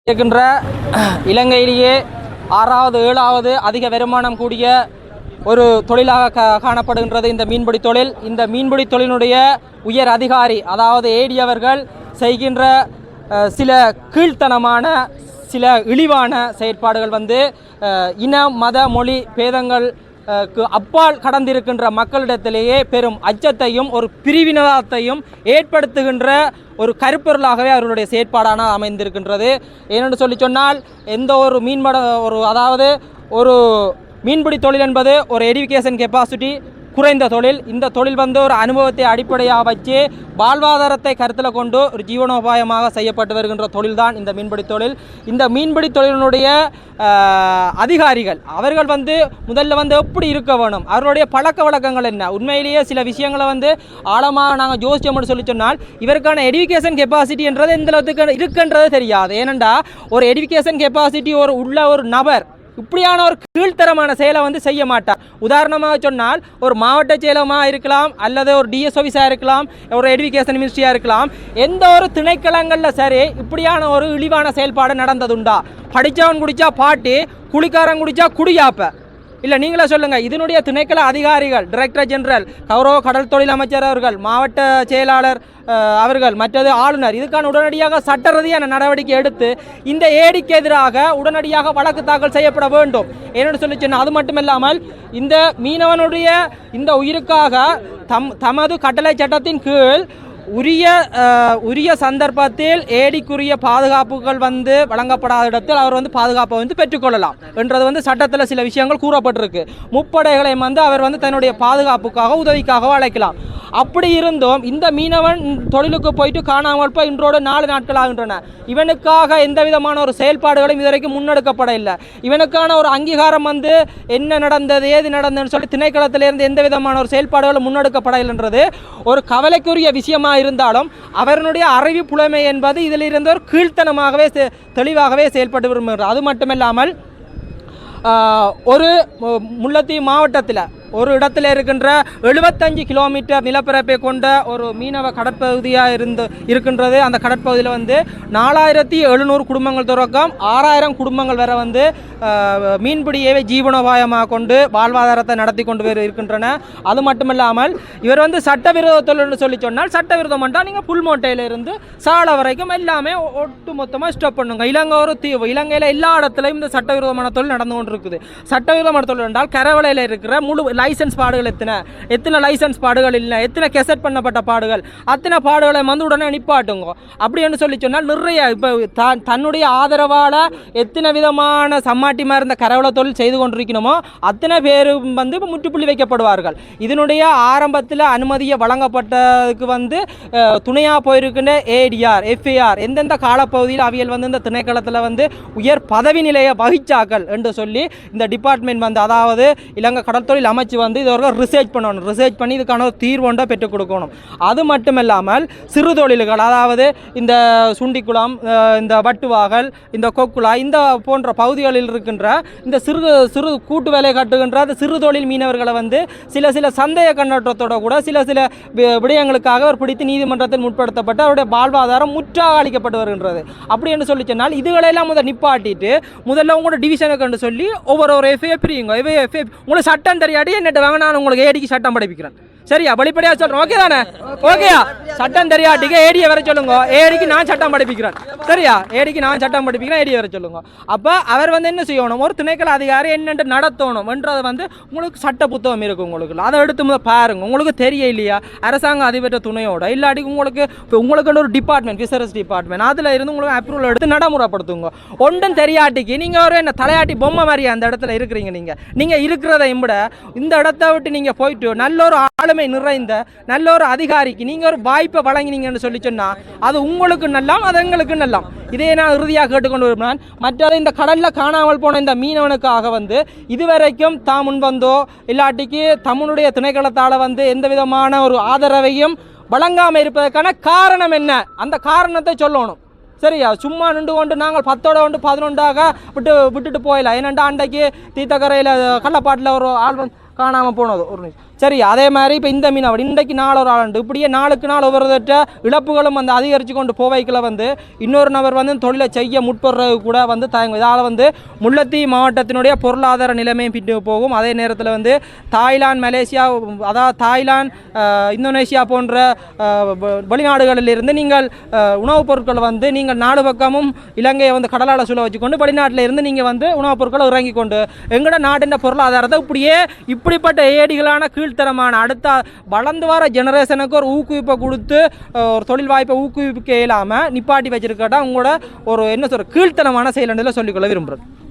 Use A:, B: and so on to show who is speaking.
A: இருக்கின்ற இலங்கையிலேயே 6வது 7வது அதிக வருமானம் கூடிய ஒரு தொழிலாக காணப்படுகின்றது இந்த மீன்பிடி தொழில். இந்த மீன்பிடி தொழிலுடைய உயர் அதிகாரி அதாவது ஏடி அவர்கள் செய்கின்ற சில கீழ்த்தனமான சில இழிவான செயற்பாடுகள் இன மத மொழி பேதங்கள் அப்பால் கடந்திருக்கின்ற மக்களிடத்திலேயே பெரும் அச்சத்தையும் ஒரு பிரிவினத்தையும் ஏற்படுத்துகின்ற ஒரு கருப்பொருளாகவே அவர்களுடைய செயற்பாடான அமைந்திருக்கின்றது. ஏனென்று சொல்லி சொன்னால் எந்த ஒரு மீன்பிடி தொழில் என்பது ஒரு எடுகேஷன் கெப்பாசிட்டி குறைந்த தொழில். இந்த தொழில் ஒரு அனுபவத்தை அடிப்படையாக வச்சு வாழ்வாதாரத்தை கருத்தில் கொண்டு ஒரு ஜீவனோபாயமாக செய்யப்பட்டு வருகின்ற தொழில்தான் இந்த மீன்பிடி தொழில். இந்த மீன்பிடி தொழிலினுடைய அதிகாரிகள் அவர்கள் முதல்ல எப்படி இருக்க வேணும், அவர்களுடைய பழக்க வழக்கங்கள் என்ன, உண்மையிலேயே சில விஷயங்களை ஆழமாக நாங்கள் யோசிச்சோம்னு சொல்லி சொன்னால் இவருக்கான எடுகேஷன் கெப்பாசிட்டி என்றது எந்த அளவுக்கு இருக்குன்றது தெரியாது. ஏனெண்டா ஒரு எடுகேஷன் கெப்பாசிட்டி ஒரு நபர் இப்படியான ஒரு கீழ்த்தரமான செயலை செய்ய மாட்டார். உதாரணமாக சொன்னால் ஒரு மாவட்ட செயலமாக இருக்கலாம், அல்லது ஒரு டிஎஸ் ஆஃபீஸாக இருக்கலாம், ஒரு எடுகேஷன் மினிஸ்ட்ரியாக இருக்கலாம். எந்த ஒரு திணைக்களங்களில் சரி இப்படியான ஒரு இழிவான செயல்பாடு நடந்ததுண்டா? படித்தவன் குடித்தா பாட்டு, குளிக்காரன் குடித்தா குடியாப்ப இல்லை, நீங்களே சொல்லுங்கள். இதனுடைய திணைக்கள அதிகாரிகள், டைரக்டர் ஜெனரல், கௌரவ கடல் தொழில் அமைச்சர் அவர்கள், மாவட்ட செயலாளர் அவர்கள், மற்றது ஆளுநர் இதுக்கான உடனடியாக சட்ட ரீதியான நடவடிக்கை எடுத்து இந்த ஏடிக்கு எதிராக உடனடியாக வழக்கு தாக்கல் செய்யப்பட வேண்டும். ஏன்னு சொல்லி சொன்னால் அது மட்டுமில்லாமல் இந்த மீனவனுடைய இந்த உயிருக்காக தமது கட்டளை சட்டத்தின் கீழ் உரிய சந்தர்ப்பத்தில் ஏடிக்குரிய பாதுகாப்புகள் வழங்கப்படாத இடத்தில் அவர் பாதுகாப்பை பெற்றுக்கொள்ளலாம் என்றது சட்டத்தில் சில விஷயங்கள் கூறப்பட்டிருக்கு. முப்படைகளையும் அவர் தன்னுடைய பாதுகாப்புக்காக உதவிக்காக அழைக்கலாம். அப்படி இருந்தும் இந்த மீனவன் தொழிலுக்கு போயிட்டு காணாமல் போய் இன்றோடு 4 நாட்கள் ஆகின்றன. இவனுக்காக எந்த விதமான ஒரு செயல்பாடுகளும் இதுவரைக்கும் முன்னெடுக்கப்பட இல்லை. இவனுக்கான ஒரு அங்கீகாரம் என்ன நடந்தது ஏது நடந்ததுன்னு சொல்லி திணைக்களத்திலிருந்து எந்த விதமான ஒரு செயல்பாடுகளும் முன்னெடுக்கப்பட இல்லைன்றது ஒரு கவலைக்குரிய விஷயமாக இருந்தாலும் அவருடைய அறிவு புலமை என்பது இதில் இருந்த ஒரு கீழ்த்தனமாகவே தெளிவாகவே செயல்பட்டு விரும்புகிறார். அது மட்டுமில்லாமல் ஒரு முல்லைத்தீவு மாவட்டத்தில் ஒரு இடத்துல இருக்கின்ற 75 கிலோமீட்டர் நிலப்பரப்பை கொண்ட ஒரு மீனவ கடற்பகுதியாக இருக்கின்றது. அந்த கடற்பகுதியில் 4700 குடும்பங்கள் தொடக்கம் 6000 குடும்பங்கள் வரை மீன்பிடியவே ஜீவனோபாயமாக கொண்டு வாழ்வாதாரத்தை நடத்தி கொண்டு இருக்கின்றன. அது மட்டுமில்லாமல் இவர் சட்டவிரோத தொழில்னு சொல்லி சொன்னால் சட்டவிரோதம் என்றால் நீங்கள் புல்மோட்டையிலிருந்து சாலை வரைக்கும் எல்லாமே ஒட்டு மொத்தமாக ஸ்டாப் பண்ணுங்க. இலங்கை ஒரு தீவு, இலங்கையில் எல்லா இடத்துலையும் இந்த சட்டவிரோதமான தொழில் நடந்து கொண்டு இருக்குது. சட்டவிரோதமான தொழில் என்றால் கரவலையில் இருக்கிற முழு லைசன்ஸ் பாடுகள் எத்தனை லைசன்ஸ் பாடுகள் இல்லை, எத்தனை கெசட் பண்ணப்பட்ட பாடுகள், அத்தனை பாடுகளை உடனே நிப்பாட்டுங்க. அப்படின்னு சொல்லி சொன்னால் நிறைய இப்போ தன்னுடைய ஆதரவால் எத்தனை விதமான சம்மாட்டிமா இருந்த கரவலை தொழில் செய்து கொண்டிருக்கணுமோ அத்தனை பேரும் இப்போ முற்றுப்புள்ளி வைக்கப்படுவார்கள். இதனுடைய ஆரம்பத்தில் அனுமதியை வழங்கப்பட்டதுக்கு துணையாக போயிருக்கின்ற ஏடிஆர் எஃப்ஐஆர் எந்தெந்த காலப்பகுதியில் அவியல் இந்த திணைக்களத்தில் உயர் பதவி நிலையை வகிச்சாக்கள் என்று சொல்லி இந்த டிபார்ட்மெண்ட் அதாவது இலங்கை கடற்தொழில் அமைச்சு இதோட ரிசர்ச் பண்ணணும். ரிசர்ச் பண்ணி இதுக்கான ஒரு தீர்வுண்டை பெற்றுக் கொடுக்கணும். அது மட்டுமில்லாமல் சிறு தொழில்கள் அதாவது இந்த சுண்டிக்குளம், இந்த வட்டுவாகல், இந்த கொக்குலா இந்த போன்ற பகுதிகளில் இருக்கின்ற இந்த சிறு கூட்டு வேலை கட்டுகின்ற அந்த சிறு தொழில் மீனவர்களை சில சந்தேக கண்ணோட்டத்தோட கூட சில விடயங்களுக்காக அவர் பிடித்து நீதிமன்றத்தில் முற்படுத்தப்பட்டு அவருடைய வாழ்வாதாரம் முற்றாக அளிக்கப்பட்டு வருகின்றது. அப்படி என்று சொல்லி சொன்னால் இதுகளெல்லாம் நிப்பாட்டிட்டு முதல்ல உங்களோட டிவிஷனுக்கு சொல்லி ஒவ்வொரு எஃப்ஐ பிரியுங்க. உங்களுக்கு சட்டம் தெரியாடி என்னட்டு வாங்க, நான் உங்களுக்கு ஏடிக்கு சட்டம் படிப்பிக்கிறேன். சரியா? வெளிப்படையா சொல்றேன். ஓகே தானே? ஓகேயா? சட்டம் தெரியாட்டிக்கு ஏடியை வர சொல்லுங்க. ஏடிக்கு நான் சட்டம் படிப்பிக்கிறேன். சரியா? ஏடிக்கு நான் சட்டம் படிப்பிக்கிறேன், ஏடியை வர சொல்லுங்க. அப்போ அவர் என்ன செய்யணும், ஒரு திணைக்கள அதிகாரி என்னென்று நடத்தணும் என்றதை உங்களுக்கு சட்ட புத்தகம் இருக்கு. உங்களுக்கு அதை எடுத்து பாருங்க. உங்களுக்கு தெரிய இல்லையா அரசாங்க அதிபர் துணையோட இல்லாட்டி உங்களுக்கு ஒரு டிபார்ட்மெண்ட் ஃபிஷரிஸ் டிபார்ட்மெண்ட் அதில் இருந்து உங்களுக்கு அப்ரூவல் எடுத்து நடைமுறைப்படுத்துங்க. ஒன்றும் தெரியாட்டிக்கு நீங்கள் ஒரு என்ன தலையாட்டி பொம்மை மாதிரி அந்த இடத்துல இருக்கிறீங்க. நீங்கள் இருக்கிறத விட இந்த இடத்த விட்டு நீங்கள் போயிட்டு நல்ல ஒரு ஆளுமை நிறைந்த நல்ல ஒரு அதிகாரிக்கு நீங்கள் ஒரு வாய்ப்பை வழங்கினீங்கன்னு சொல்லி சொன்னால் அது உங்களுக்கு நல்லாம், அது எங்களுக்கு நல்லாம். இதே நான் இறுதியாக கேட்டுக்கொண்டு வருகிறேன். மற்றது இந்த கடலில் காணாமல் போன இந்த மீனவனுக்காக இதுவரைக்கும் தான் முன்வந்தோ இல்லாட்டிக்கு தமிழுடைய திணைக்களத்தால் எந்த விதமான ஒரு ஆதரவையும் வழங்காமல் இருப்பதற்கான காரணம் என்ன, அந்த காரணத்தை சொல்லணும். சரியா? சும்மா நின்று கொண்டு நாங்கள் 10ஓட 11ஆக விட்டுட்டு போயிடலாம். ஏனெண்டா அன்றைக்கு தீத்தக்கரையில் கள்ளப்பாட்டில் ஒரு ஆல்பம் காணாமல் போனது. ஒரு நிமிஷம் சரி, அதே மாதிரி இப்போ இந்த மீனவர் இன்றைக்கு நாள் ஒரு ஆண்டு இப்படியே நாளுக்கு நாள் ஒவ்வொருத்த இழப்புகளும் வந்து அதிகரித்து கொண்டு போவைக்கில் வந்து இன்னொரு நபர் வந்து தொழிலை செய்ய முற்படுறது கூட வந்து தயங்கும். இதால் வந்து முல்லைத்தீவு மாவட்டத்தினுடைய பொருளாதார நிலைமையும் பிட்டு போகும். அதே நேரத்தில் வந்து தாய்லாந்து, மலேசியா, அதாவது தாய்லாந்து, இந்தோனேஷியா போன்ற வெளிநாடுகளிலிருந்து நீங்கள் உணவுப் பொருட்கள் வந்து நீங்கள் நாடு பக்கமும் இலங்கையை வந்து கடலால் சூழ வச்சுக்கொண்டு வெளிநாட்டில் இருந்து நீங்கள் வந்து உணவுப் பொருட்களை இறங்கி கொண்டு எங்களோட நாட்டின் பொருளாதாரத்தை இப்படிப்பட்ட ஏடிகளான கீழ்த்தரமான அடுத்த வளர்ந்து வர ஜெனரேஷனுக்கு ஒரு ஊக்குவிப்பை கொடுத்து ஒரு தொழில் வாய்ப்பை ஊக்குவிக்க இல்லாமல் நிப்பாட்டி வச்சிருக்கட்டா உங்களோட ஒரு என்ன சொல்ற கீழ்த்தனமான செயல் சொல்லிக்கொள்ள விரும்புகிறேன்.